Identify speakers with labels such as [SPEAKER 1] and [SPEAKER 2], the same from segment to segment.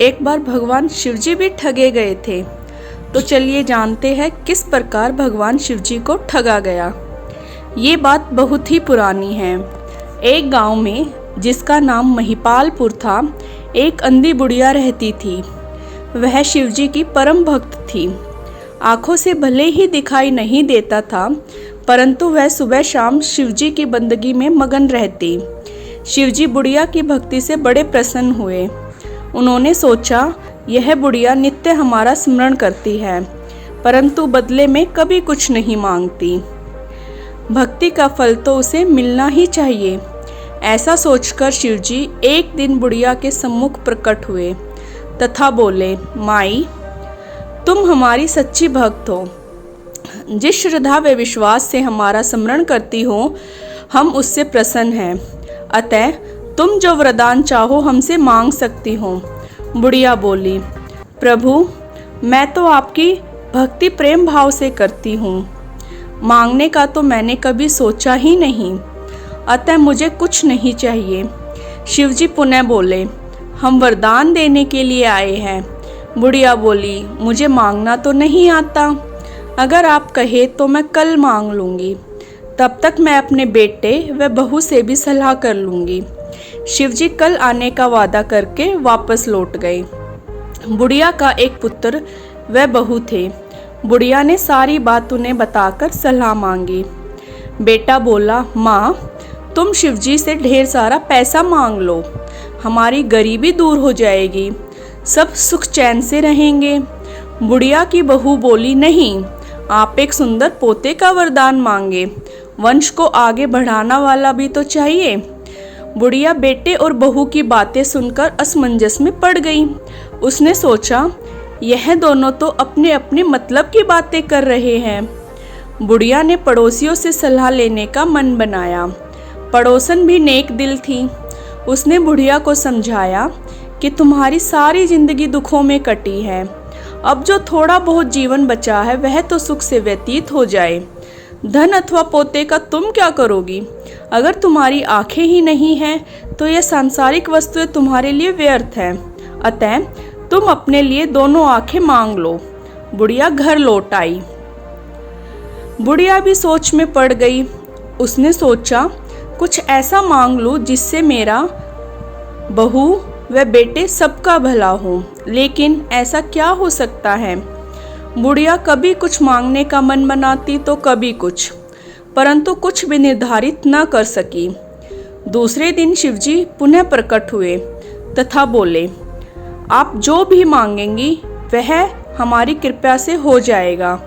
[SPEAKER 1] एक बार भगवान शिवजी भी ठगे गए थे। तो चलिए जानते हैं किस प्रकार भगवान शिवजी को ठगा गया। ये बात बहुत ही पुरानी है। एक गांव में जिसका नाम महिपालपुर था, एक अंधी बुढ़िया रहती थी। वह शिवजी की परम भक्त थी। आंखों से भले ही दिखाई नहीं देता था, परंतु वह सुबह शाम शिवजी की बंदगी में मगन रहती। शिवजी बुढ़िया की भक्ति से बड़े प्रसन्न हुए। उन्होंने सोचा, यह बुढ़िया नित्य हमारा स्मरण करती है, परंतु बदले में कभी कुछ नहीं मांगती। भक्ति का फल तो उसे मिलना ही चाहिए। ऐसा सोचकर शिवजी एक दिन बुढ़िया के सम्मुख प्रकट हुए तथा बोले, माई, तुम हमारी सच्ची भक्त हो। जिस श्रद्धा व विश्वास से हमारा स्मरण करती हो, हम उससे प्रसन्न हैं। अतः तुम जो वरदान चाहो हमसे मांग सकती हो। बुढ़िया बोली, प्रभु, मैं तो आपकी भक्ति प्रेम भाव से करती हूँ। मांगने का तो मैंने कभी सोचा ही नहीं, अतः मुझे कुछ नहीं चाहिए। शिवजी पुनः बोले, हम वरदान देने के लिए आए हैं। बुढ़िया बोली, मुझे मांगना तो नहीं आता। अगर आप कहे तो मैं कल मांग लूँगी, तब तक मैं अपने बेटे व बहू से भी सलाह कर लूँगी। शिवजी कल आने का वादा करके वापस लौट गए। बुढ़िया का एक पुत्र व बहू थे। बुढ़िया ने सारी बात उन्हें बताकर सलाह मांगी। बेटा बोला, माँ, तुम शिवजी से ढेर सारा पैसा मांग लो, हमारी गरीबी दूर हो जाएगी, सब सुख चैन से रहेंगे। बुढ़िया की बहू बोली, नहीं, आप एक सुंदर पोते का वरदान मांगे, वंश को आगे बढ़ाना वाला भी तो चाहिए। बुढ़िया बेटे और बहू की बातें सुनकर असमंजस में पड़ गई। उसने सोचा, यह दोनों तो अपने अपने मतलब की बातें कर रहे हैं। बुढ़िया ने पड़ोसियों से सलाह लेने का मन बनाया। पड़ोसन भी नेक दिल थी। उसने बुढ़िया को समझाया कि तुम्हारी सारी जिंदगी दुखों में कटी है, अब जो थोड़ा बहुत जीवन बचा है वह तो सुख से व्यतीत हो जाए। धन अथवा पोते का तुम क्या करोगी? अगर तुम्हारी आंखें ही नहीं हैं तो यह सांसारिक वस्तुएं तुम्हारे लिए व्यर्थ है। अतः तुम अपने लिए दोनों आंखें मांग लो। बुढ़िया घर लौट आई। बुढ़िया भी सोच में पड़ गई। उसने सोचा, कुछ ऐसा मांग लूं जिससे मेरा, बहू व बेटे सबका भला हो। लेकिन ऐसा क्या हो सकता है? बुढ़िया कभी कुछ मांगने का मन बनाती तो कभी कुछ, परंतु कुछ भी निर्धारित न कर सकी। दूसरे दिन शिवजी पुनः प्रकट हुए तथा बोले, आप जो भी मांगेंगी वह हमारी कृपा से हो जाएगा,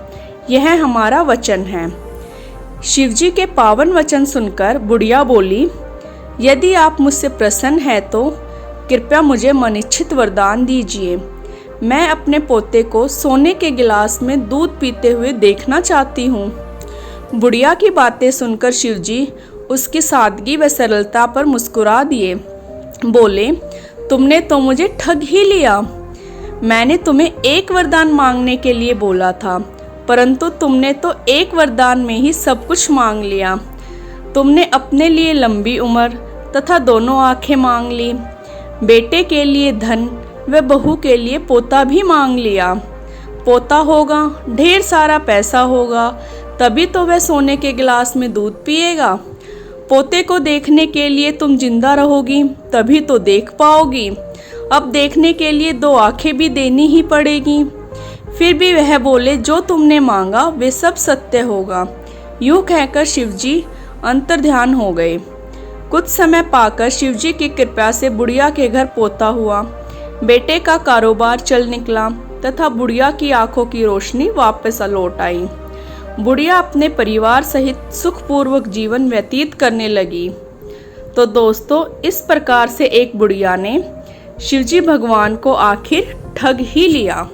[SPEAKER 1] यह हमारा वचन है। शिवजी के पावन वचन सुनकर बुढ़िया बोली, यदि आप मुझसे प्रसन्न हैं तो कृपया मुझे मनिच्छित वरदान दीजिए। मैं अपने पोते को सोने के गिलास में दूध पीते हुए देखना चाहती हूँ। बुढ़िया की बातें सुनकर शिवजी उसकी सादगी व सरलता पर मुस्कुरा दिए। बोले, तुमने तो मुझे ठग ही लिया। मैंने तुम्हें एक वरदान मांगने के लिए बोला था, परंतु तुमने तो एक वरदान में ही सब कुछ मांग लिया। तुमने अपने लिए लंबी उम्र तथा दोनों आंखें मांग ली, बेटे के लिए धन व बहू के लिए पोता भी मांग लिया। पोता होगा, ढेर सारा पैसा होगा, तभी तो वह सोने के गिलास में दूध पिएगा। पोते को देखने के लिए तुम जिंदा रहोगी, तभी तो देख पाओगी। अब देखने के लिए दो आंखें भी देनी ही पड़ेगी। फिर भी वह बोले, जो तुमने मांगा वे सब सत्य होगा। यूँ कहकर शिवजी अंतर्ध्यान हो गए। कुछ समय पाकर शिवजी की कृपा से बुढ़िया के घर पोता हुआ। बेटे का कारोबार चल निकला तथा बुढ़िया की आंखों की रोशनी वापस लौट आई। बुढ़िया अपने परिवार सहित सुखपूर्वक जीवन व्यतीत करने लगी। तो दोस्तों, इस प्रकार से एक बुढ़िया ने शिवजी भगवान को आखिर ठग ही लिया।